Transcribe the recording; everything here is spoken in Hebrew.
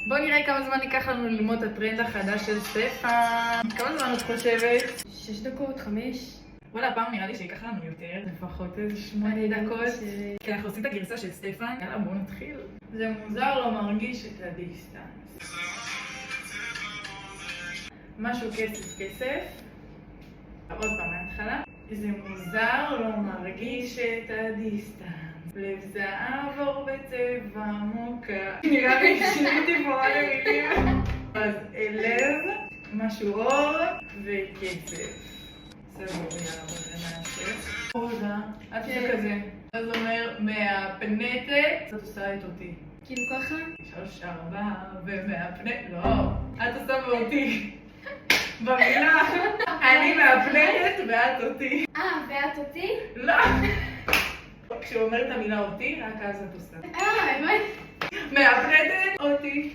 בואו נראה כמה זמן ייקח לנו ללמוד את הטרנד החדש של סטפן. כמה זמן את חושבת? 6 דקות, 5. וואלה, הפעם נראה לי שייקח לנו יותר, לפחות איזה 8 דקות. כי אנחנו עושים את הגרסה של סטפן. יאללה, בואו נתחיל. זה מוזר לא מרגיש את הדיסטנס. משהו כסף. עוד פעם מההתחלה. זה מוזר לא מרגיש את הדיסטנס. לב זהב אור בצבע מוקה. נראה לי שיניתי פה על המילים. אז לב, משהו אור וכסף. סבבה, יאללה, בוא נראה מה נעשה. עודה, את עושה כזה. אז אומר, מהפנטת, את עושה את אותי. כאילו ככה? 3, 4, ומהפנטת, לא. את עושה באותי. במילה, אני מהפנטת ואת אותי. ואת אותי? לא. כשהוא אומר את המילה אותי, רק אז את עושה. באמת? מהפנטת אותי.